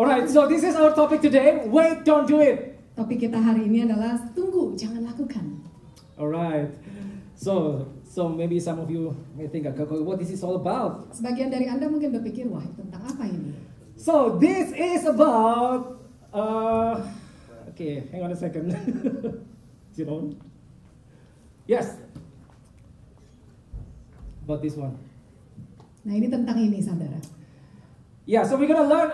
Alright, so this is our topic today. Wait, don't do it. Topik kita hari ini adalah tunggu, jangan lakukan. Alright. So maybe some of you may think, what this is all about. Sebagian dari Anda mungkin berpikir, wah tentang apa ini? So this is about, okay, hang on a second. You know? Yes. About this one. Nah ini tentang ini saudara. Yeah, so we're gonna learn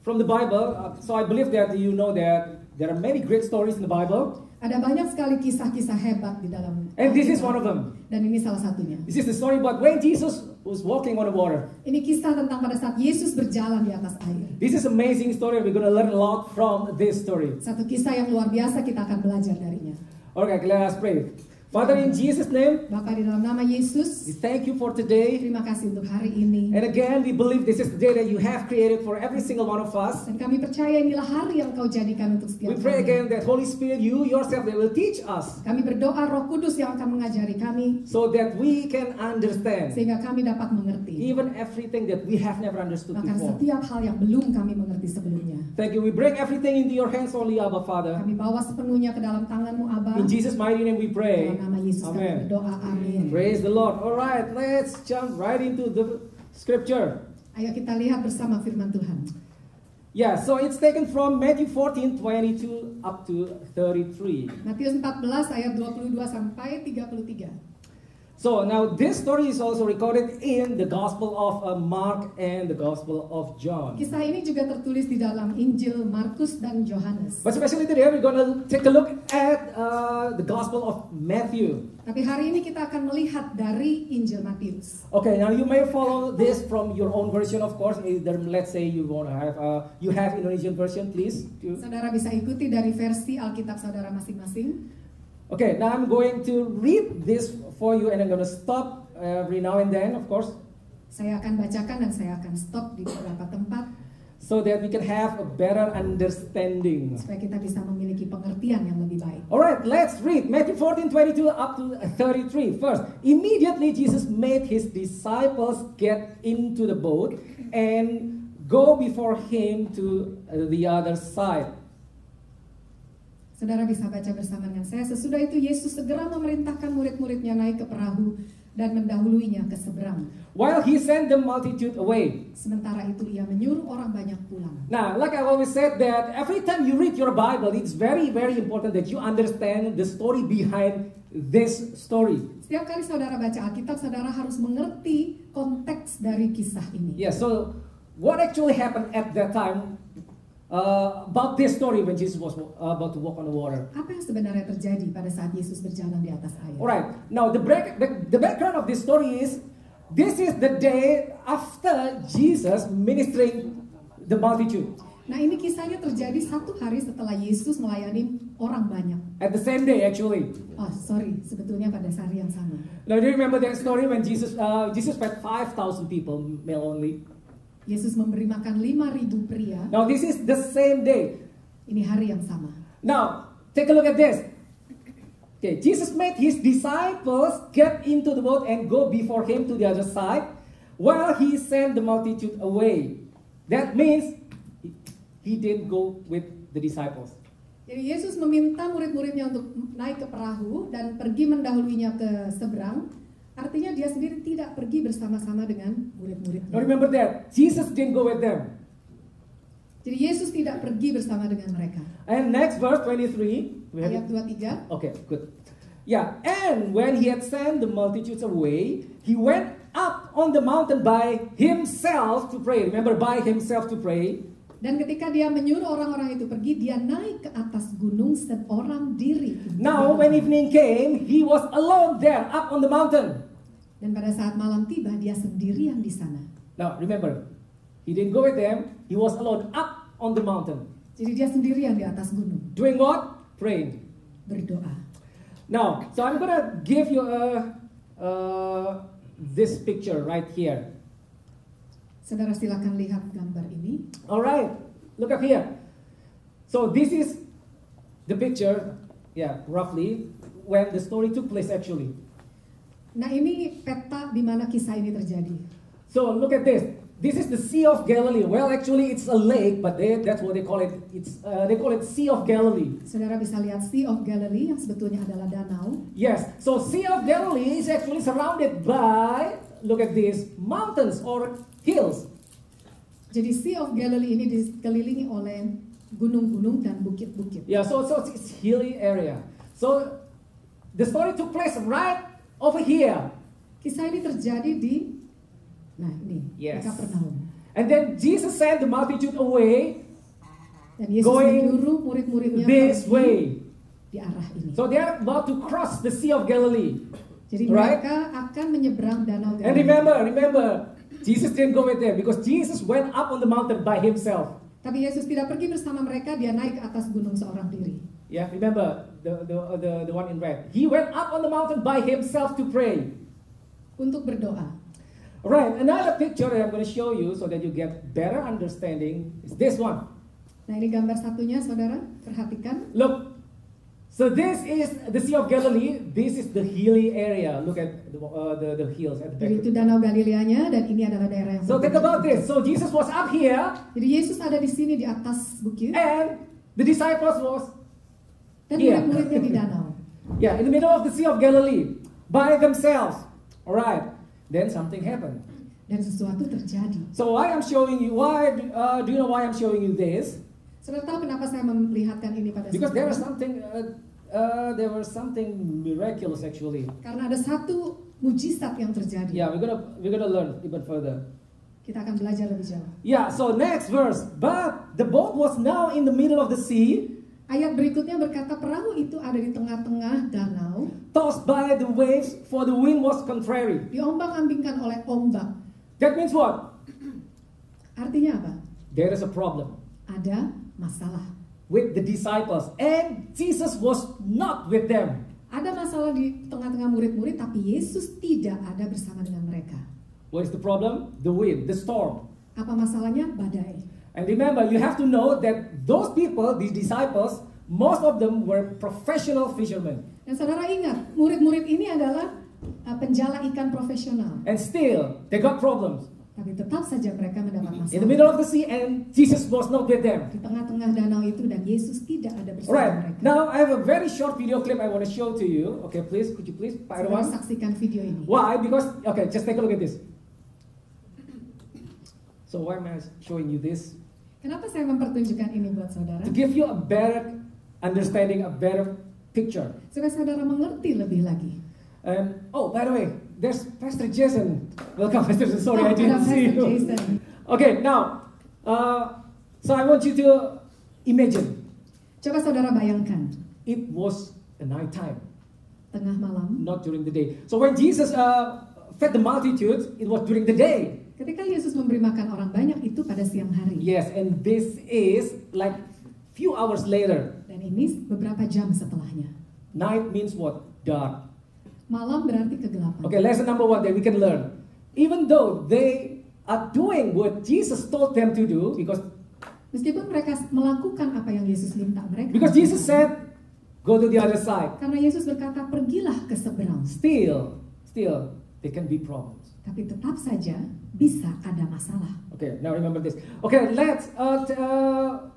from the Bible. So I believe that you know that there are many great stories in the Bible. Ada banyak sekali kisah-kisah hebat di dalam. And this is one of them. Dan ini salah satunya. This is the story about when Jesus was walking on the water. Ini kisah tentang pada saat Yesus berjalan di atas air. This is amazing story. We're going to learn a lot from this story. Satu kisah yang luar biasa kita akan belajar darinya. Okay, let us pray. Father, in Jesus' name, Bapa di dalam nama Yesus, we thank you for today. terima kasih untuk hari ini. And again, we believe this is the day that you have created for every single one of us. Dan kami percaya inilah hari yang Kau jadikan untuk We setiap pray kami. again that Holy Spirit, you yourself, that will teach us Kami berdoa Roh Kudus yang akan mengajari kami so that we can understand sehingga kami dapat mengerti even everything that we have never understood bahkan before. setiap hal yang belum kami mengerti sebelumnya. Thank you. We bring everything into your hands only, Abba Father. Kami bawa sepenuhnya ke dalam tangan-Mu, Aba. In Jesus' mighty name we pray. Dalam nama Yesus kami Amen. berdoa, amin. Praise the Lord. All right, let's jump right into the scripture. Ayo kita lihat bersama firman Tuhan. Yeah, so it's taken from Matthew 14:22 up to 33. Matius 14 ayat 22 sampai 33. So now this story is also recorded in the Gospel of Mark and the Gospel of John. Kisah ini juga tertulis di dalam Injil Markus dan Yohanes. But especially today we're going to take a look at the Gospel of Matthew. Tapi hari ini kita akan melihat dari Injil Matius. Okay, now you may follow this from your own version, of course. Either, let's say you want to have you have Indonesian version, please. Saudara bisa ikuti dari versi Alkitab saudara masing-masing. Okay, now I'm going to read this for you, and I'm going to stop every now and then, of course, Saya akan bacakan dan saya akan stop di beberapa tempat so that we can have a better understanding. supaya kita bisa memiliki pengertian yang lebih baik. All right, let's read Matthew 14:22 up to 33. First, immediately Jesus made his disciples get into the boat and go before him to the other side. Saudara bisa baca bersama dengan saya. Sesudah itu Yesus segera memerintahkan murid-muridnya naik ke perahu dan mendahuluinya ke seberang. While he sent the multitude away. Sementara itu ia menyuruh orang banyak pulang. Now, like I've always said that every time you read your Bible, it's very, very important that you understand the story behind this story. Setiap kali saudara baca Alkitab, saudara harus mengerti konteks dari kisah ini. Yeah, so what actually happened at that time about this story when Jesus was about to walk on the water? Apa yang sebenarnya terjadi pada saat Yesus berjalan di atas air? Alright, now the background of this story is, this is the day after Jesus ministering the multitude. Nah ini kisahnya terjadi satu hari setelah Yesus melayani orang banyak. At the same day actually. Oh sorry, sebetulnya pada hari yang sama. Now do you remember that story when Jesus fed 5,000 people, male only? Yesus memberi makan 5.000 pria. Now this is the same day. Ini hari yang sama. Now, take a look at this. Okay, Jesus made his disciples get into the boat and go before him to the other side while he sent the multitude away. That means he didn't go with the disciples. Jadi Yesus meminta murid-muridnya untuk naik ke perahu dan pergi mendahuluinya ke seberang. Artinya dia sendiri tidak pergi bersama-sama dengan murid-muridnya. Now remember that. Jesus didn't go with them. Jadi Yesus tidak pergi bersama dengan mereka. And next verse 23. We have Ayat it? 23. Okay, good. Yeah, and when he had sent the multitudes away, he went up on the mountain by himself to pray. Remember, by himself to pray. Dan ketika dia menyuruh orang-orang itu pergi, dia naik ke atas gunung seorang diri. Now, when evening came, he was alone there up on the mountain. Dan pada saat malam tiba, dia sendirian di sana. Now, remember, he didn't go with them. He was alone up on the mountain. Jadi dia sendirian di atas gunung, Doing what? Praying. berdoa. Now, so I'm gonna give you this picture right here. Saudara silakan lihat gambar ini. All right, look up here. So this is the picture, yeah, roughly when the story took place actually. Nah ini peta di mana kisah ini terjadi. So look at this. This is the Sea of Galilee. Well, actually, it's a lake, but that's what they call it. They call it Sea of Galilee. Saudara bisa lihat Sea of Galilee yang sebetulnya adalah danau. Yes. So Sea of Galilee is actually surrounded by, look at this, mountains or hills. Jadi Sea of Galilee ini dikelilingi oleh gunung-gunung dan bukit-bukit. Yeah. So it's hilly area. So the story took place right over here. Kisah ini terjadi di ini Yes. di Kapernaum. And then Jesus sent the multitude away Dan Yesus going menyuruh murid-muridnya this pergi way. di arah ini. So they are about to cross the Sea of Galilee. Jadi right? mereka akan menyeberang danau And Galilea. remember, Jesus didn't go with them because Jesus went up on the mountain by himself. Tapi Yesus tidak pergi bersama mereka, dia naik ke atas gunung seorang diri. Yeah, remember the one in red. He went up on the mountain by himself to pray. Untuk berdoa. Right, another picture that I'm going to show you so that you get better understanding is this one. Nah ini gambar satunya saudara, perhatikan. Look, so this is the Sea of Galilee. This is the hilly area. Look at the hills at the Jadi back. itu danau Galileanya dan ini adalah daerah yang So think about this. So Jesus was up here Jadi Yesus ada di sini di atas bukit and the disciples was dan here. murid-muridnya di danau. Yeah, in the middle of the Sea of Galilee by themselves. All right. Then something happened. Dan sesuatu terjadi. So why I'm showing you? Why do you know why I'm showing you this? Saudara tahu kenapa saya memperlihatkan ini pada Because there saudara? was something miraculous actually. Karena ada satu mujizat yang terjadi. Yeah, we're gonna learn even further. Kita akan belajar lebih jauh. Yeah. So next verse. But the boat was now in the middle of the sea, Ayat berikutnya berkata perahu itu ada di tengah-tengah danau, tossed by the waves, for the wind was contrary. diombang-ambingkan oleh ombak. That means what? Artinya apa? There is a problem Ada masalah. with the disciples, and Jesus was not with them. Ada masalah di tengah-tengah murid-murid, tapi Yesus tidak ada bersama dengan mereka. What is the problem? The wind, the storm. Apa masalahnya? Badai. And remember, you have to know that those people, these disciples, most of them were professional fishermen. Dan saudara ingat, murid-murid ini adalah penjala ikan profesional. And still, they got problems. Tapi tetap saja mereka mendapat masalah. In the middle of the sea, and Jesus was not with them. Di tengah-tengah danau itu dan Yesus tidak ada bersama Alright, mereka. now I have a very short video clip I want to show to you. Okay, please, could you please, Pak Saudara Irwan? saksikan video ini. Why? Because, okay, just take a look at this. So why am I showing you this? Kenapa saya mempertunjukkan ini buat saudara? To give you a better understanding, a better picture. Supaya saudara mengerti lebih lagi. And, oh, by the way, there's Pastor Jason. Welcome, Pastor Jason. Sorry, I ada didn't see Pastor you. Jason. Okay, now, so I want you to imagine. Coba saudara bayangkan, It was a night time, tengah malam, not during the day. So when Jesus fed the multitudes, it was during the day. ketika Yesus memberi makan orang banyak itu pada siang hari. Yes, and this is like few hours later. Dan ini beberapa jam setelahnya. Night means what? Dark. Malam berarti kegelapan. Okay, lesson number one that we can learn. Even though they are doing what Jesus told them to do, because Meskipun mereka melakukan apa yang Yesus minta mereka. Jesus said, go to the other side. Karena Yesus berkata, pergilah ke seberang. Still, there can be problems. Tapi tetap saja bisa ada masalah. Okay, now remember this. Okay, let's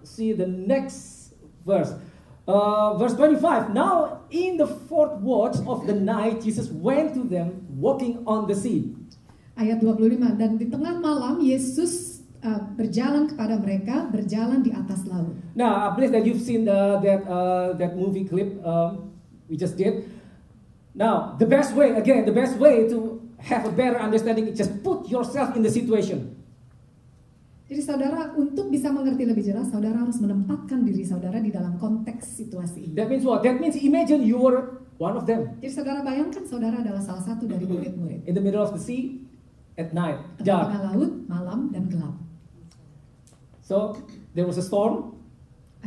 see the next verse. Verse 25. Now, in the fourth watch of the night, Jesus went to them walking on the sea. Ayat 25. Dan di tengah malam Yesus berjalan kepada mereka, berjalan di atas laut. Now, I believe that you've seen that movie clip we just did. Now, the best way to have a better understanding is just put yourself in the situation. Jadi saudara, untuk bisa mengerti lebih jelas, saudara harus menempatkan diri saudara di dalam konteks situasi ini. That means what? That means imagine you were one of them. Jadi saudara bayangkan saudara adalah salah satu dari murid-murid. In the middle of the sea, at night, Tengah dark. laut, malam dan gelap. So, there was a storm.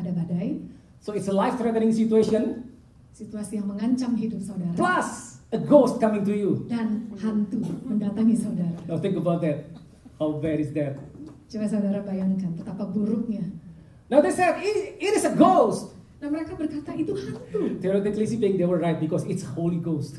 Ada badai, So, it's a life-threatening situation. situasi yang mengancam hidup saudara. Plus, a ghost coming to you. Dan hantu mendatangi saudara. Now, think about that. How bad is that? Coba saudara bayangkan betapa buruknya. Now, they said, it is a ghost. Nah mereka berkata itu hantu. Theoretically speaking, they were right because it's Holy Ghost.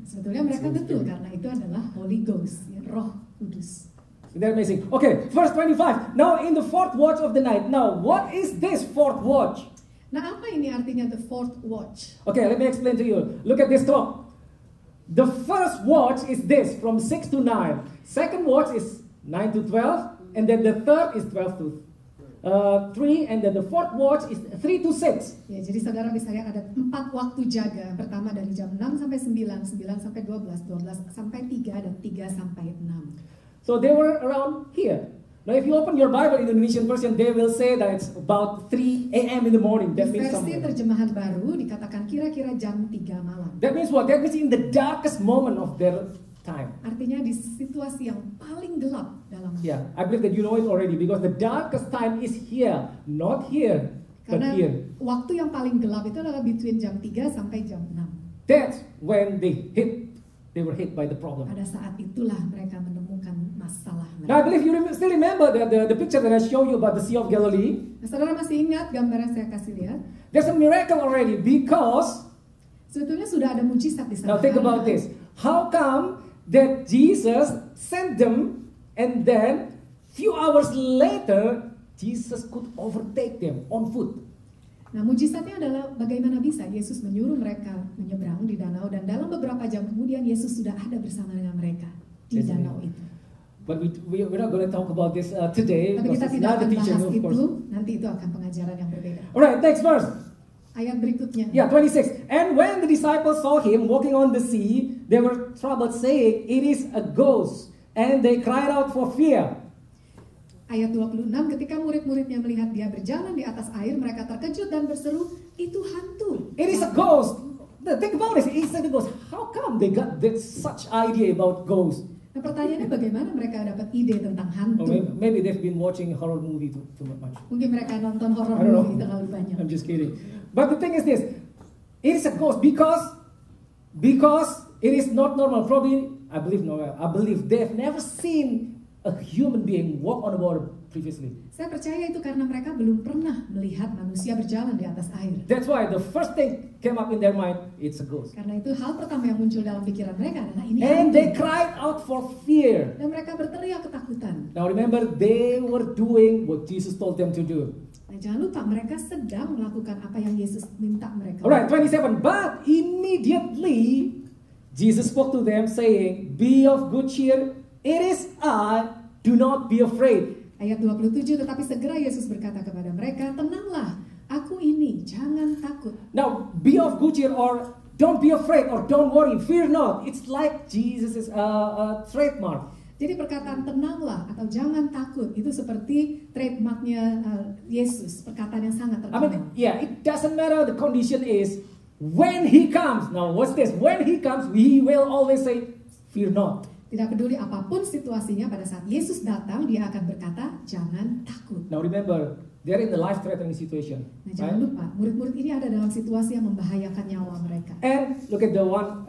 Sebetulnya mereka betul karena itu adalah Holy Ghost, ya, Roh Kudus. Isn't that amazing? Okay, verse 25. Now in the fourth watch of the night. Now, what is this fourth watch? Nah, apa ini artinya the fourth watch? Okay, let me explain to you. Look at this clock. The first watch is this, from 6 to 9. Second watch is 9 to 12. And then the third is 12 to 3. And then the fourth watch is 3 to 6. Ya, jadi saudara bisa lihat ada 4 waktu jaga. Pertama dari jam 6 sampai 9, 9 sampai 12, 12 sampai 3, dan 3 sampai 6. So they were around here. Now if you open your Bible in the Indonesian version, they will say that it's about 3 a.m. in the morning. That Di means versi somewhere. terjemahan baru dikatakan kira-kira jam 3 malam. That means what? That means in the darkest moment of their time. Artinya di situasi yang paling gelap dalam hidup. Yeah, I believe that you know it already because the darkest time is here, not here, but Karena here. waktu yang paling gelap itu adalah between jam 3 sampai jam 6. That's when they were hit by the problem. Pada saat itulah mereka menemukan masalah Now I mereka. believe you still remember the picture that I showed you about the Sea of Galilee. Nah, saudara masih ingat gambar yang saya kasih lihat? There's a miracle already because Sebetulnya sudah ada mujizat di sana. now think about this. How come that Jesus sent them and then few hours later Jesus could overtake them on foot? Nah, mujizatnya adalah bagaimana bisa Yesus menyuruh mereka menyeberang di danau, dan dalam beberapa jam kemudian Yesus sudah ada bersama dengan mereka di Yes, danau ma'am. itu. But we're not going to talk about this today Tapi kita because it's tidak another akan teaching, bahas of course. itu, nanti itu akan pengajaran yang berbeda. Alright, next verse. Ayat berikutnya. Yeah, 26. And when the disciples saw him walking on the sea, they were troubled, saying, "It is a ghost." And they cried out for fear. Ayat 26, ketika murid-muridnya melihat dia berjalan di atas air, mereka terkejut dan berseru, itu hantu. It is a ghost. Think about it. It's a ghost. How come they got that such idea about ghosts? Nah, pertanyaannya bagaimana mereka dapat ide tentang Or hantu? maybe they've been watching horror movie too much. Mungkin mereka nonton horor I don't know. movie terlalu banyak. I'm just kidding. But the thing is this. It is a ghost because it is not normal. Probably, I believe they've never seen a human being walk on the water previously. Saya percaya itu karena mereka belum pernah melihat manusia berjalan di atas air. That's why the first thing came up in their mind, it's a ghost. Karena itu hal pertama yang muncul dalam pikiran mereka adalah ini And hantu. they cried out for fear. Dan mereka berteriak ketakutan. Now remember, they were doing what Jesus told them to do. Nah, jangan lupa mereka sedang melakukan apa yang Yesus minta mereka. Alright, 27. But immediately Jesus spoke to them saying, "Be of good cheer, it is I, do not be afraid." Ayat 27, tetapi segera Yesus berkata kepada mereka, tenanglah, aku ini, jangan takut. Now, be of good cheer or don't be afraid or don't worry, fear not. It's like Jesus' trademark. Jadi perkataan tenanglah atau jangan takut itu seperti trademarknya Yesus, perkataan yang sangat I terkenal. mean, yeah, it doesn't matter the condition is when he comes. Now, what's this? When he comes, we will always say, fear not. Tidak peduli apapun situasinya, pada saat Yesus datang, dia akan berkata, jangan takut. Now, remember, they're in the life-threatening situation. Nah, jangan Right? lupa, murid-murid ini ada dalam situasi yang membahayakan nyawa mereka. And look at the one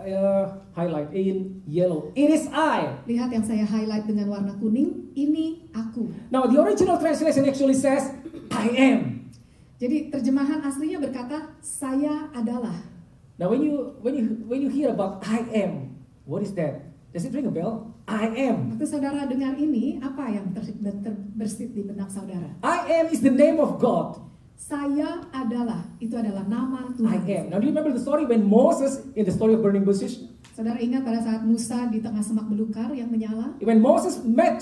highlight in yellow. It is I. Lihat yang saya highlight dengan warna kuning, ini aku. Now, the original translation actually says, I am. Jadi terjemahan aslinya berkata, saya adalah. Now, when you hear about I am, what is that? Does it ring a bell? I am. Waktu saudara dengar ini, apa yang terbersit di benak saudara? I am is the name of God. Saya adalah, itu adalah nama I Tuhan. am. Now, do you remember the story when Moses, in the story of burning bushes, Saudara ingat pada saat Musa di tengah semak belukar yang menyala? when Moses met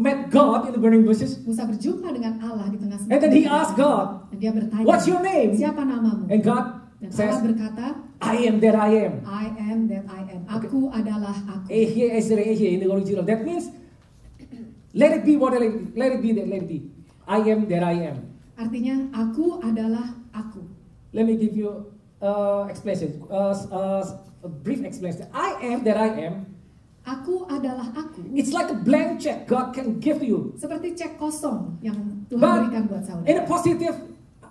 met God in the burning bushes, Musa berjumpa dengan Allah di tengah semak and then he belukar. asked God, Dan dia bertanya, "What's your name?" siapa namamu? And God Dan Allah says, berkata, I am that I am. I am that I am. Aku adalah aku. Here in the original. That means, let it be what let it be that let it be. I am that I am. Artinya, aku adalah aku. Let me give you explanation. A brief explanation. I am that I am. Aku adalah aku. It's like a blank check God can give to you. Seperti cek kosong yang Tuhan But berikan buat in a saudara. positive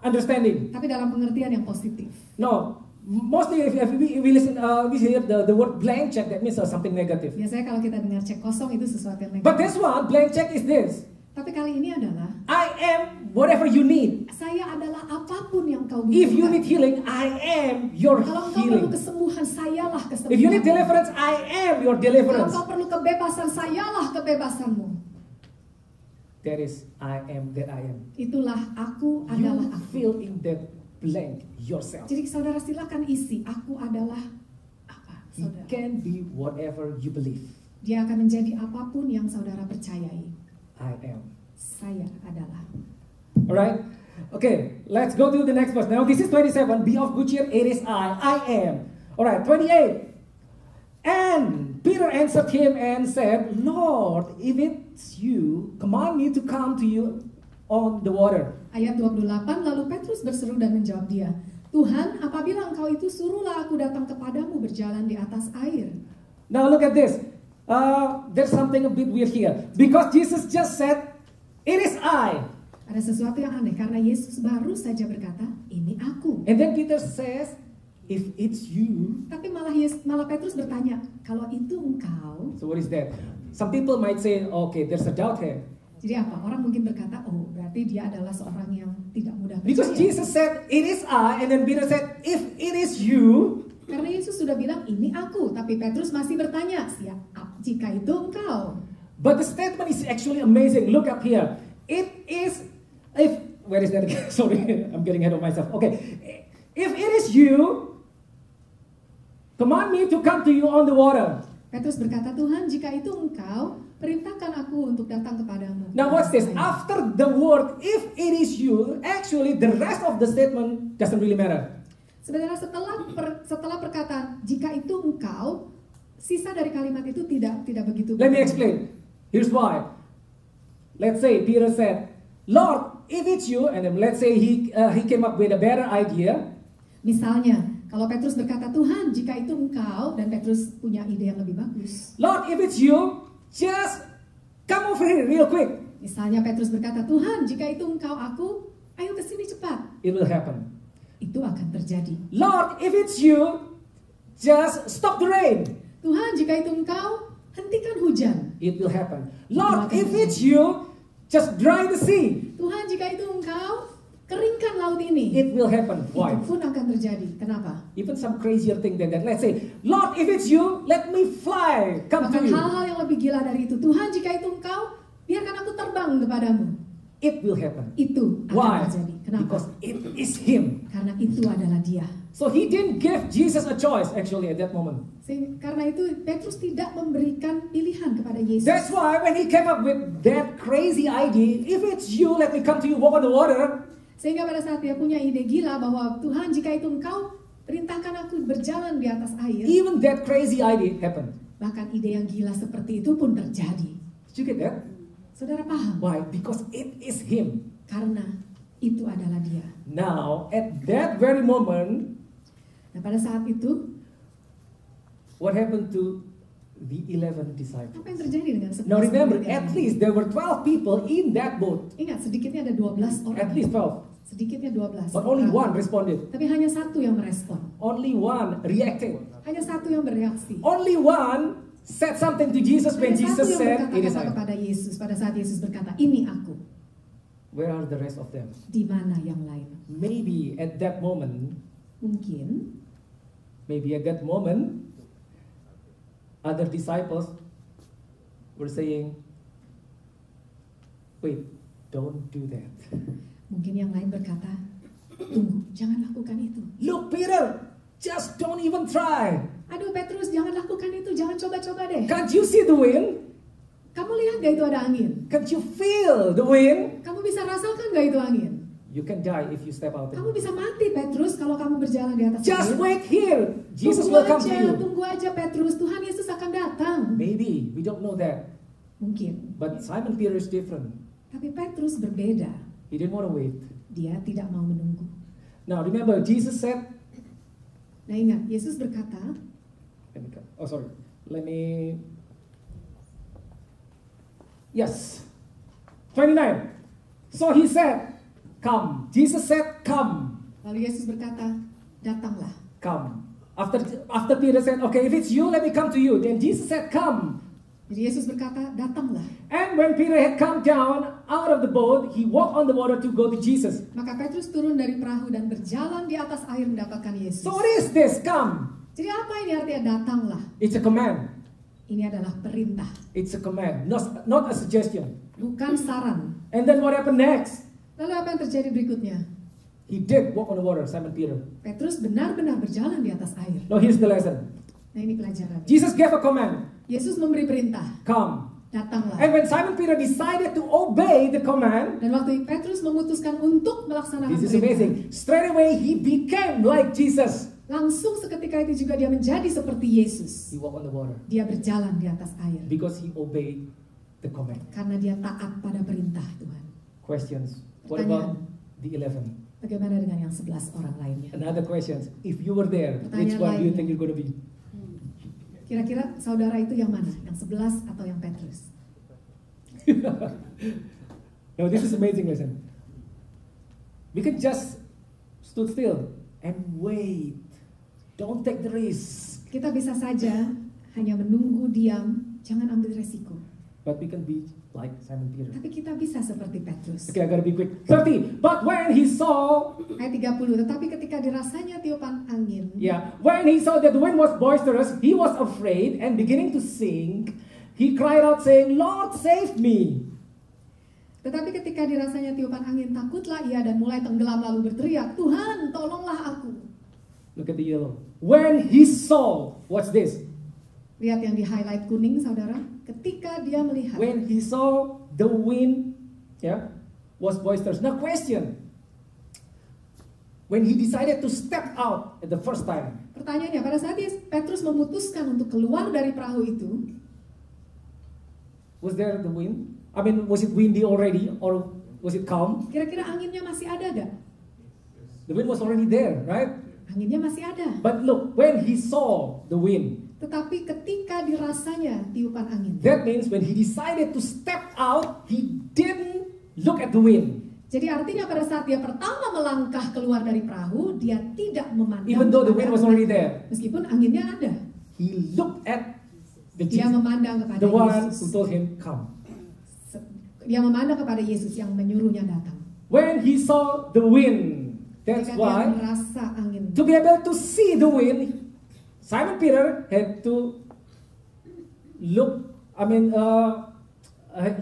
understanding. Tapi dalam pengertian yang positif. No, mostly if we listen, we hear the word blank check, that means something negative. Biasanya kalau kita dengar cek kosong itu sesuatu yang But negatif. this one, blank check is this. Tapi kali ini adalah, I am whatever you need. saya adalah apapun yang kau If you butuhkan. need healing, I am your Kalau engkau perlu healing. kesembuhan, sayalah kesembuhan. If you need deliverance, I am your Kalau deliverance. engkau perlu kebebasan, sayalah kebebasanmu. That is, I am that I am. Itulah aku You adalah aku. fill in that blank yourself. Jadi saudara silakan isi, aku adalah apa, He saudara. can be whatever you believe. Dia akan menjadi apapun yang saudara percayai. I am. Saya adalah. Alright? Okay, let's go to the next verse. Now this is 27. Be of good cheer, it is I am. Alright, 28. And Peter answered him and said, Lord, if it's you, command me to come to you on the water. Ayat 28, lalu Petrus berseru dan menjawab dia, Tuhan, apabila engkau itu, suruhlah aku datang kepadamu berjalan di atas air. Now look at this. There's something a bit weird here. Because Jesus just said, it is I. Ada sesuatu yang aneh karena Yesus baru saja berkata, ini aku. And then Peter says, if it's you. Tapi malah Petrus bertanya, kalau itu engkau. So what is that? Some people might say, okay, there's a doubt here. Jadi apa? Orang mungkin berkata, oh berarti dia adalah seorang yang tidak mudah Because percaya. Jesus said, it is I. And then Peter said, if it is you. Karena Yesus sudah bilang, ini aku. Tapi Petrus masih bertanya, jika itu engkau. But the statement is actually amazing. Look up here. It is, where is that again? Sorry, I'm getting ahead of myself. Okay. If it is you, command me to come to you on the water. Petrus berkata, Tuhan, jika itu engkau, perintahkan aku untuk datang kepadamu. Now what's this? After the word, if it is you, actually the rest of the statement doesn't really matter. Sebenarnya setelah perkataan, jika itu engkau, sisa dari kalimat itu tidak begitu. Let me explain. Here's why. Let's say Peter said, Lord, if it's you, and then let's say he came up with a better idea. Misalnya, kalau Petrus berkata, Tuhan, jika itu engkau, dan Petrus punya ide yang lebih bagus. Lord, if it's you, just come over here real quick. Misalnya Petrus berkata, Tuhan, jika itu engkau, aku, ayo ke sini cepat. It will happen. Itu akan terjadi. Lord, if it's you, just stop the rain. Tuhan, jika itu engkau, hentikan hujan. It will happen. Lord, if it's you, just dry the sea. Tuhan, jika itu engkau, keringkan laut ini. It will happen. Why? Itu pun akan terjadi. Kenapa? Even some crazier thing than that. Let's say, Lord, if it's you, let me fly. Come to Bahkan you. hal-hal yang lebih gila dari itu. Tuhan, jika itu engkau, biarkan aku terbang kepadamu. It will happen. Itu akan Why? terjadi. Kenapa? Because it is Him. Karena itu adalah dia. So He didn't give Jesus a choice actually at that moment. Karena itu Petrus tidak memberikan pilihan kepada Yesus. That's why when He came up with that crazy idea, if it's you, let me come to you, walk on the water. Sehingga pada saat dia punya ide gila bahwa Tuhan, jika itu engkau, perintahkan aku berjalan di atas air. Even that crazy idea happened. Bahkan ide yang gila seperti itu pun terjadi. Did you get that? Saudara paham? Why? Because it is Him. Karena itu adalah dia. Now, at that very moment, Nah, pada saat itu, what happened to the 11 disciples? apa yang terjadi dengan 11 Now remember, murid yang at lain? least there were 12 people in that boat. Ingat, sedikitnya ada 12 orang. At least 12. Sedikitnya 12. But only orang. one responded. Tapi hanya satu yang merespon. Only one reacted. Hanya satu yang bereaksi. Only one said something to Jesus when Hanya Jesus satu yang said, it is berkata-kata I. kepada Yesus pada saat Yesus berkata, ini aku. Where are the rest of them? Di mana yang lain? Maybe at that moment, Mungkin other disciples were saying, wait, don't do that. Mungkin yang lain berkata, tunggu, jangan lakukan itu. Look, Peter, just don't even try. Aduh Petrus, jangan lakukan itu, jangan coba-coba deh. Can't you see the wind? Kamu lihat gak itu ada angin? Can't you feel the wind? Kamu bisa rasakan gak itu angin? You can die if you step out. Kamu bisa mati Petrus kalau kamu berjalan di atas Just air. wait here. Jesus Tunggu will come to aja, you. tunggu aja Petrus, Tuhan Yesus akan datang. Maybe, we don't know that. Mungkin. But Simon Peter is different. Tapi Petrus berbeda. He didn't want to wait. Dia tidak mau menunggu. Now remember, Jesus said, Nah ingat, Yesus berkata, Yes. 29. So he said, come. Jesus said, come. lalu Yesus berkata, datanglah. Come. After Peter said, okay, if it's you, let me come to you. Then Jesus said, come. Jadi Yesus berkata, datanglah. And when Peter had come down out of the boat, he walked on the water to go to Jesus. Maka Petrus turun dari perahu dan berjalan di atas air mendapatkan Yesus. So what is this? Come. Jadi apa ini artinya datanglah? It's a command. Ini adalah perintah, It's a command, not a suggestion. bukan saran. And then what happened next? Lalu apa yang terjadi berikutnya? He did walk on the water, Simon Peter. Petrus benar-benar berjalan di atas air. Now here's the lesson. Nah ini pelajaran. Jesus gave a command. Yesus memberi perintah, Come. datanglah. And when Simon Peter decided to obey the command, Dan waktu Petrus memutuskan untuk melaksanakan this is perintah, amazing. Straight away he became like Jesus. langsung seketika itu juga dia menjadi seperti Yesus. He walked on the water Dia berjalan di atas air because he obeyed the command. karena dia taat pada perintah Tuhan. Questions. What about the 11? Bagaimana dengan yang 11 orang lainnya? Another question. If you were there, which Pertanyaan one do you lainnya. think you're going to be? Kira-kira saudara itu yang mana? Yang 11 atau yang Petrus? No, this is amazing lesson. We can just stood still and wait. Don't take the risk. Kita bisa saja hanya menunggu diam, jangan ambil resiko. But we can be like Simon Peter. Tapi kita bisa seperti Petrus. Okay, I gotta be quick. 30. But when he saw, Ayat 30, tetapi ketika dirasanya tiupan angin, when he saw that the wind was boisterous, he was afraid and beginning to sink. He cried out saying, Lord, save me. tetapi ketika dirasanya tiupan angin, takutlah ia dan mulai tenggelam lalu berteriak, Tuhan, tolonglah aku. Look at the yellow. When he saw, what's this? Lihat yang di highlight kuning, saudara. Ketika dia melihat, When he saw the wind, was boisterous. Now question. When he decided to step out at the first time, pertanyaannya, pada saat Petrus memutuskan untuk keluar dari perahu itu, was there the wind? I mean, was it windy already or was it calm? kira-kira anginnya masih ada gak? The wind was already there, right? Anginnya masih ada. But look, when he saw the wind, Tetapi ketika dirasanya tiupan angin, that means when he decided to step out, he didn't look at the wind. jadi artinya pada saat dia pertama melangkah keluar dari perahu, dia tidak memandang Even though the wind kepada was already there. meskipun anginnya ada. He looked at the Dia Jesus, memandang kepada the one Yesus. who told him, come. Dia memandang kepada Yesus yang menyuruhnya datang. When he saw the wind, that's Ketika dia why, merasa angin, to be able to see the wind, Simon Peter had to look,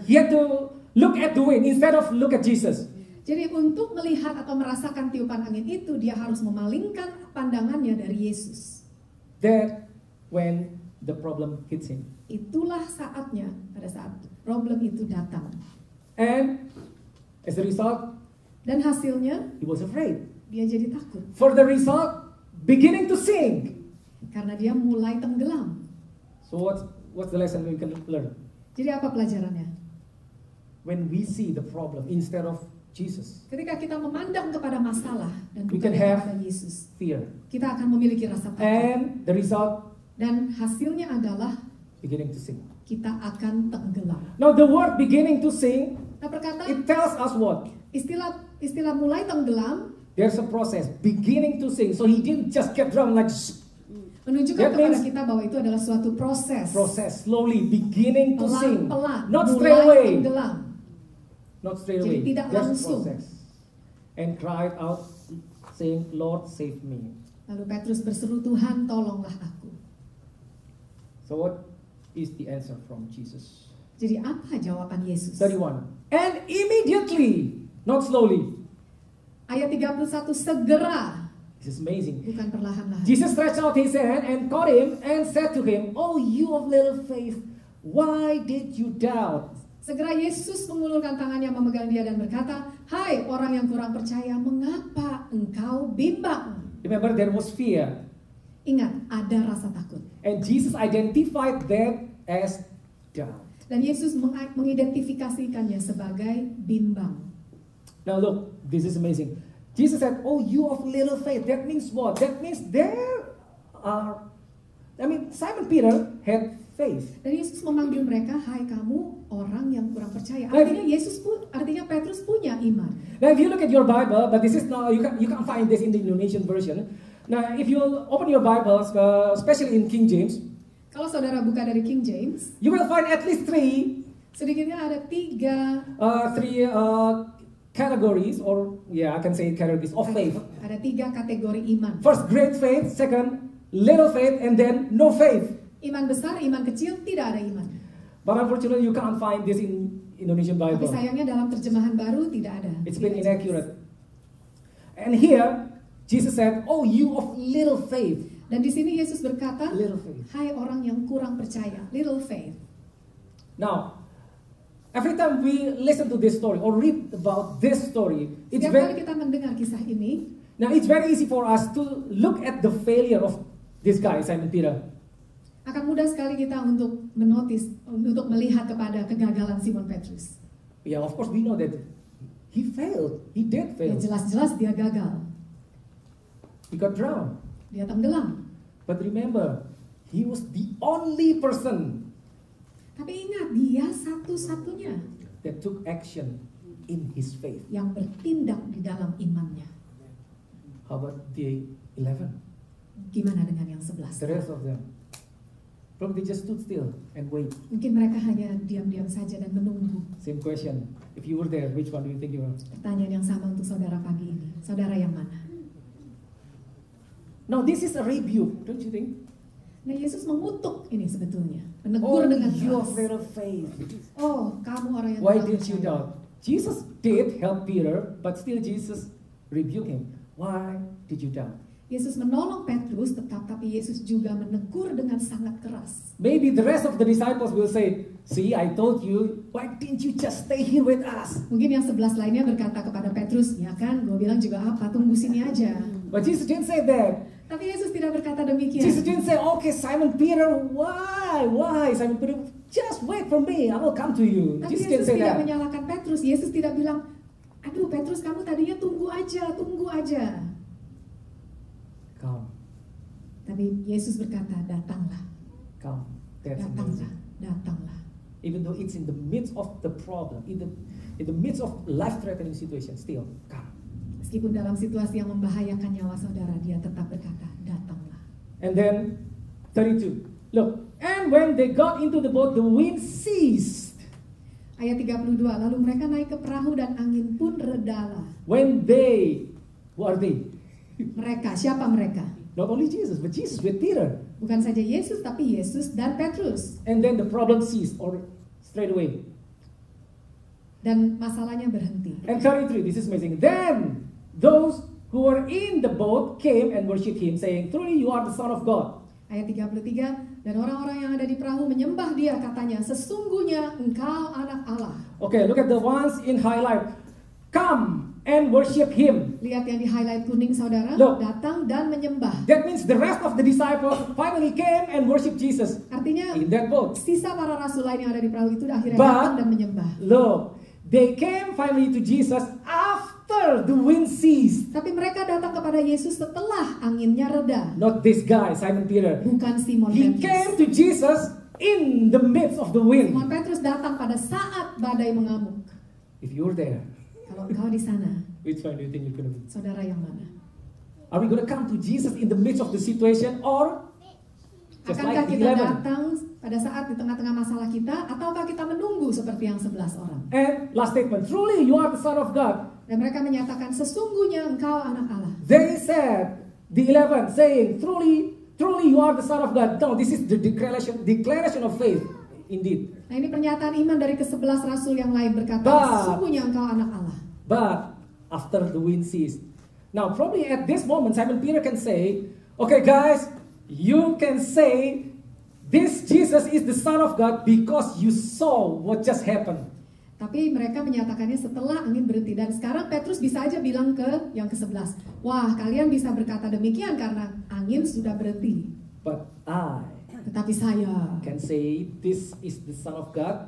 he had to look at the wind instead of look at Jesus. jadi untuk melihat atau merasakan tiupan angin itu, dia harus memalingkan pandangannya dari Yesus. That when the problem hits him. Itulah saatnya pada saat problem itu datang. And as a result, Dan hasilnya, he was afraid. dia jadi takut. For the result, beginning to sink. Karena dia mulai tenggelam. So what's the lesson we can learn? Jadi apa pelajarannya? When we see the problem instead of Jesus, Ketika kita memandang kepada masalah dan We bukan can have- kepada Yesus, fear. kita akan memiliki rasa takut. And the result, Dan hasilnya adalah beginning to sink. kita akan tenggelam. Now the word beginning to sink, Nah, perkataan it tells us what? istilah mulai tenggelam There's a process, beginning to sink. So he didn't just get drowned like menunjukkan That kepada means- kita bahwa itu adalah suatu proses. slowly, beginning to sink. Pelan-pelan, Not mulai straight away. tenggelam. Not straight Jadi away. tidak Just langsung. process. And cried out saying, Lord, save me. Lalu Petrus berseru, Tuhan tolonglah aku. So what is the answer from Jesus? Jadi apa jawaban Yesus? 31. And immediately, not slowly. Ayat 31, segera, This is amazing. bukan perlahan-lahan. Jesus stretched out his hand and caught him and said to him, Oh, you of little faith, why did you doubt? Segera Yesus mengulurkan tangannya memegang dia dan berkata, Hai orang yang kurang percaya, mengapa engkau bimbang? Remember, there was fear. Ingat, ada rasa takut. And Jesus identified that as doubt. Dan Yesus mengidentifikasikannya sebagai bimbang. Now look, this is amazing. Jesus said, Oh, you of little faith. That means what? That means Simon Peter had faith. Dan Yesus memanggil mereka, Hai kamu orang yang kurang percaya. Artinya Petrus punya iman. Now if you look at your Bible, but this is now, you can't find this in the Indonesian version. Now if you open your Bibles, especially in King James, Kalau saudara buka dari King James, you will find at least three sedikitnya ada tiga categories, or I can say categories of faith. Ada tiga kategori iman. First, great faith. Second, little faith, and then no faith. Iman besar, iman kecil, tidak ada iman. But unfortunately, you can't find this in Indonesian Tapi Bible. sayangnya dalam terjemahan baru tidak ada. It's been Tidak inaccurate. And here, Jesus said, "Oh, you of little faith." jelas. Dan di sini Yesus berkata, Little faith. hai orang yang kurang percaya, little faith. Now, every time we listen to this story or read about this story, it's Setiap kali very, kita mendengar kisah ini, now it's very easy for us to look at the failure of this guy, Simon Peter. akan mudah sekali kita untuk menotis, untuk melihat kepada kegagalan Simon Petrus. Yeah, of course we know that he failed. He did Ya fail. jelas-jelas dia gagal, He got drowned. dia tenggelam. But remember, he was the only person Tapi ingat, dia satu-satunya that took action in his faith. yang bertindak di dalam imannya. How about the 11? Gimana dengan yang 11? The rest of them? Probably they just stood still and wait. Mungkin mereka hanya diam-diam saja dan menunggu. Same question. If you were there, which one do you think you were? Pertanyaan yang sama untuk saudara pagi ini. Saudara yang mana? Now this is a rebuke, don't you think? Nah, Yesus mengutuk ini sebetulnya. Oh, Menegur dengan you of keras. little faith. Oh, kamu orang yang Why kurang did you percaya. doubt? Jesus did help Peter, but still Jesus rebuked him. Why did you doubt? Yesus menolong Petrus, tetapi Yesus juga menegur dengan sangat keras. Maybe the rest of the disciples will say, "See, I told you, why didn't you just stay here with us?" Mungkin yang 11 lainnya berkata kepada Petrus, ya kan, gue bilang juga apa, tunggu sini aja. But Jesus didn't say that. Tapi Yesus tidak berkata demikian. Jesus didn't say, "Okay, Simon Peter, why? Simon Peter, just wait for me, I will come to you." Tapi Jesus Yesus didn't say tidak that. menyalahkan Petrus. Yesus tidak bilang, aduh Petrus kamu tadinya tunggu aja, tunggu aja. Come, Tapi Yesus berkata, datanglah, come. That's datanglah, amazing. datanglah. Even though it's in the midst of the problem, in the midst of life-threatening situation, still come. Meskipun dalam situasi yang membahayakan nyawa saudara, dia tetap berkata, datanglah. And then 32. Look, and when they got into the boat, the wind ceased. Ayat 32, lalu mereka naik ke perahu dan angin pun redalah. When they, who are they? Mereka, siapa mereka? Not only Jesus, but Jesus with Peter. Bukan saja Yesus, tapi Yesus dan Petrus. And then the problem ceased, or straight away. Dan masalahnya berhenti. And 33, this is amazing. Then those who were in the boat came and worshipped him, saying, "Truly you are the Son of God." Ayat 33, dan orang-orang yang ada di perahu menyembah dia, katanya, sesungguhnya engkau anak Allah. Okay, look at the ones in highlight. Come and worship him. Lihat yang di highlight kuning saudara, Look. datang dan menyembah. That means the rest of the disciples finally came and worshiped Jesus Artinya in that boat. sisa para rasul lain yang ada di perahu itu akhirnya But- datang dan menyembah. Look, they came finally to Jesus after the wind ceased. Tapi mereka datang kepada Yesus setelah anginnya reda. Not this guy, Simon Peter. Bukan Simon He came Petrus. to Jesus in the midst of the wind. Simon Petrus datang pada saat badai mengamuk. If you're there, Kalau engkau di sana, which one do you think you're going to be? saudara yang mana? Are we going to come to Jesus in the midst of the situation, or just Akankah like the kita 11? datang pada saat di tengah-tengah masalah kita, ataukah kita menunggu seperti yang 11 orang? And last statement, truly you are the Son of God. Dan mereka menyatakan, sesungguhnya engkau anak Allah. They said, the 11 saying, truly you are the Son of God. No, this is the declaration of faith, indeed. Nah ini pernyataan iman dari ke-11 rasul yang lain berkata, But- sesungguhnya engkau anak Allah. But after the wind ceased. Now, probably at this moment, Simon Peter can say, okay, guys, you can say this Jesus is the Son of God because you saw what just happened. Tapi mereka menyatakannya setelah angin berhenti. Dan sekarang Petrus bisa aja bilang ke yang ke-11, wah kalian bisa berkata demikian karena angin sudah berhenti. But I Tetapi saya, can say this is the Son of God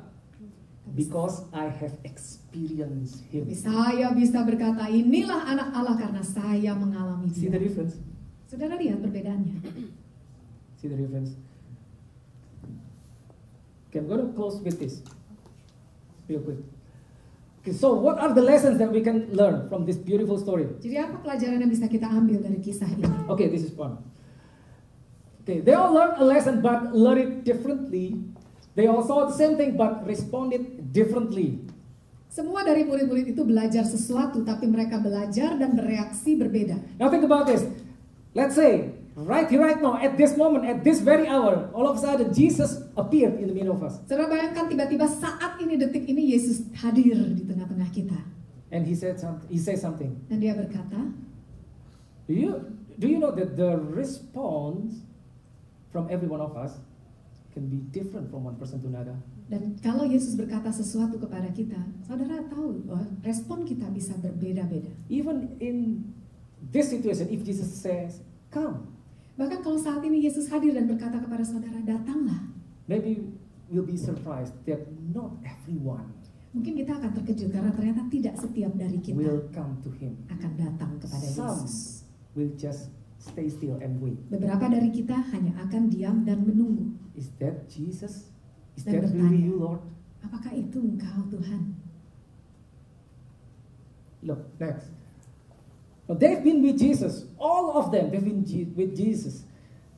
because I have experienced Him. saya bisa berkata inilah anak Allah karena saya mengalami See the dia. difference? Saudara lihat perbedaannya. See the difference? Okay, I'm going to close with this real quick. Okay, so what are the lessons that we can learn from this beautiful story? Jadi apa pelajaran yang bisa kita ambil dari kisah ini? Okay, this is fun. Okay, they all learned a lesson but learned it differently. They all saw the same thing but responded differently. Semua dari murid-murid itu belajar sesuatu, tapi mereka belajar dan bereaksi berbeda. Now think about this. Let's say right here, right now, at this moment, at this very hour, all of a sudden Jesus appeared in the middle of us. Saudara bayangkan tiba-tiba saat ini, detik ini, Yesus hadir di tengah-tengah kita. And he said something. Dan dia berkata, Do you know that the response from every one of us can be different from one person to another? dan kalau Yesus berkata sesuatu kepada kita, saudara tahu bahwa respon kita bisa berbeda-beda. Even in this situation, if Jesus says, come, Bahkan kalau saat ini Yesus hadir dan berkata kepada saudara, datanglah. maybe we'll be surprised that not everyone Mungkin kita akan terkejut karena ternyata tidak setiap dari kita will come to him. akan datang kepada Some Yesus. will just stay still and wait. Beberapa dari kita hanya akan diam dan menunggu. Is that Jesus? Is Dan that bertanya, really you, Lord? apakah itu Engkau Tuhan? Look, next. Now, they've been with Jesus. All of them, they've been with Jesus.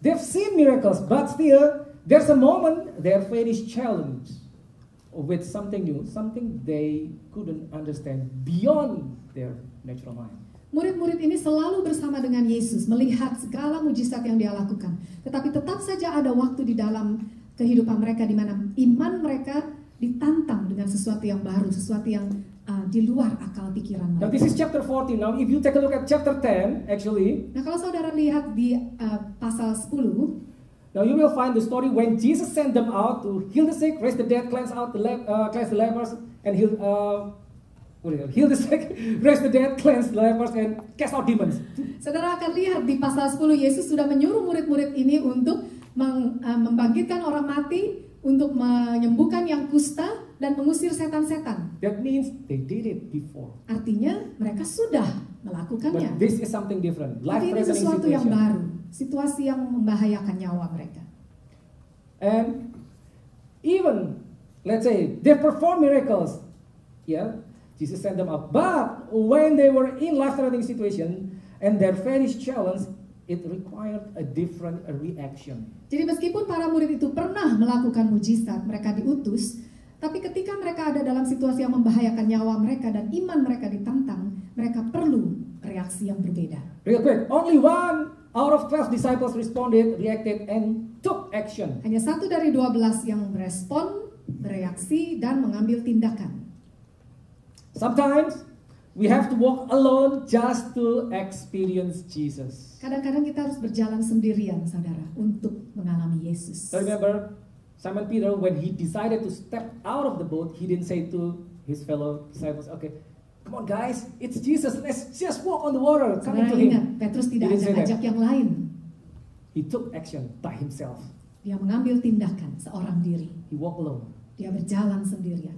They've seen miracles, but still, there's a moment their faith is challenged with something new, something they couldn't understand beyond their natural mind. Murid-murid ini selalu bersama dengan Yesus, melihat segala mujizat yang dia lakukan. Tetapi tetap saja ada waktu di dalam kehidupan mereka di mana iman mereka ditantang dengan sesuatu yang baru, sesuatu yang di luar akal pikiran Now, mereka. this is chapter 14. Now, if you take a look at chapter 10, actually, Nah, kalau saudara lihat di pasal 10, now you will find the story when Jesus sent them out to heal the sick, raise the dead, cleanse the lepers, and heal the sick, raise the dead, cleanse the lepers, and cast out demons. saudara akan lihat di pasal 10 Yesus sudah menyuruh murid-murid ini untuk membangkitkan orang mati, untuk menyembuhkan yang kusta dan mengusir setan-setan. That means they did it before. Artinya mereka sudah melakukannya. But this is something different. Tapi ini Life-threatening sesuatu yang situation. baru, situasi yang membahayakan nyawa mereka. And even, let's say, they perform miracles. Yeah, Jesus sent them out. But when they were in life-threatening situation and their faith is challenged, it required a different reaction. Jadi meskipun para murid itu pernah melakukan mujizat, mereka diutus, tapi ketika mereka ada dalam situasi yang membahayakan nyawa mereka dan iman mereka ditantang, mereka perlu reaksi yang berbeda. Real quick, only 1 out of 12 disciples responded, reacted, and took action. Hanya 1 dari 12 yang merespon, bereaksi, dan mengambil tindakan. Sometimes we have to walk alone just to experience Jesus. Kadang-kadang kita harus berjalan sendirian, saudara, untuk mengalami Yesus. So remember, Simon Peter, when he decided to step out of the boat, he didn't say to his fellow disciples, okay, come on guys, it's Jesus, let's just walk on the water, coming Saudara to ingat, him. Petrus He tidak didn't say that. ajak yang lain. He took action by himself. Dia mengambil tindakan seorang diri. He walked alone. Dia berjalan sendirian.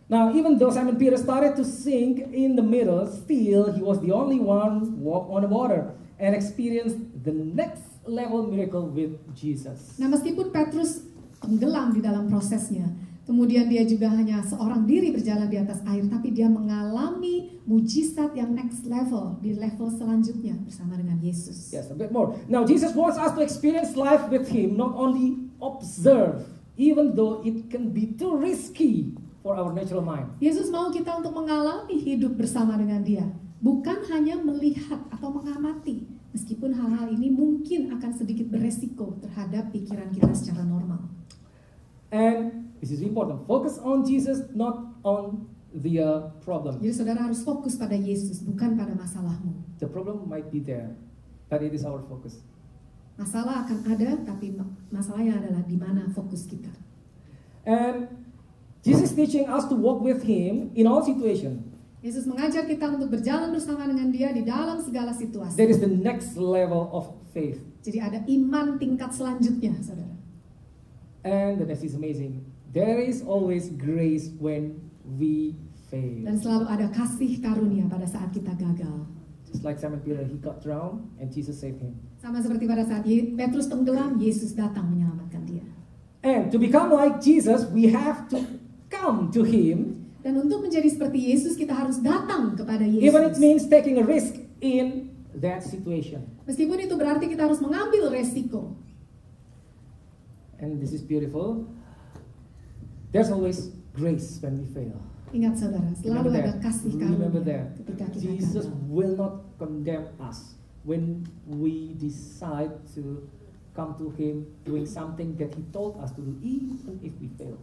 Now, even though Simon Peter started to sink in the middle, still he was the only one walk on the water and experienced the next level miracle with Jesus. Nah, meskipun Petrus tenggelam di dalam prosesnya, kemudian dia juga hanya seorang diri berjalan di atas air, tapi dia mengalami mujizat yang next level, di level selanjutnya bersama dengan Yesus. Yes, a bit more. Now, Jesus wants us to experience life with him, not only observe, even though it can be too risky for our natural mind. Yesus mau kita untuk mengalami hidup bersama dengan dia, bukan hanya melihat atau mengamati, meskipun hal-hal ini mungkin akan sedikit beresiko terhadap pikiran kita secara normal. And this is important. Focus on Jesus, not on the problem. Jadi saudara harus fokus pada Yesus, bukan pada masalahmu. The problem might be there, but it is our focus. Masalah akan ada, tapi masalahnya adalah di mana fokus kita. And Jesus teaching us to walk with him in all situations. Yesus mengajar kita untuk berjalan bersama dengan dia di dalam segala situasi. That is the next level of faith. Jadi ada iman tingkat selanjutnya, saudara. And the next is amazing. There is always grace when we fail. Dan selalu ada kasih karunia pada saat kita gagal. Just like Simon Peter, he got drowned and Jesus saved him. Sama seperti pada saat Petrus tenggelam, Yesus datang menyelamatkan dia. And to become like Jesus, we have to come to him. Dan untuk menjadi seperti Yesus, kita harus datang kepada Yesus. Even it means taking a risk in that situation. Meskipun itu berarti kita harus mengambil resiko. And this is beautiful. There's always grace when we fail. Ingat saudara, selalu Remember ada that. kasih Remember karunia that. ketika kita Jesus gagal. will not condemn us when we decide to come to Him doing something that He told us to do, even if we fail.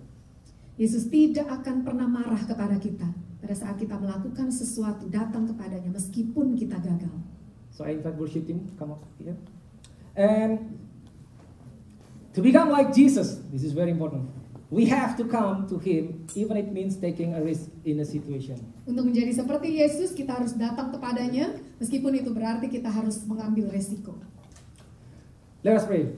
Yesus tidak akan pernah marah kepada kita pada saat kita melakukan sesuatu, datang kepadanya meskipun kita gagal. So I invite worship team come up here. And to become like Jesus, this is very important. We have to come to Him, even it means taking a risk in a situation. Untuk menjadi seperti Yesus, kita harus datang kepadanya, meskipun itu berarti kita harus mengambil resiko. Let us pray.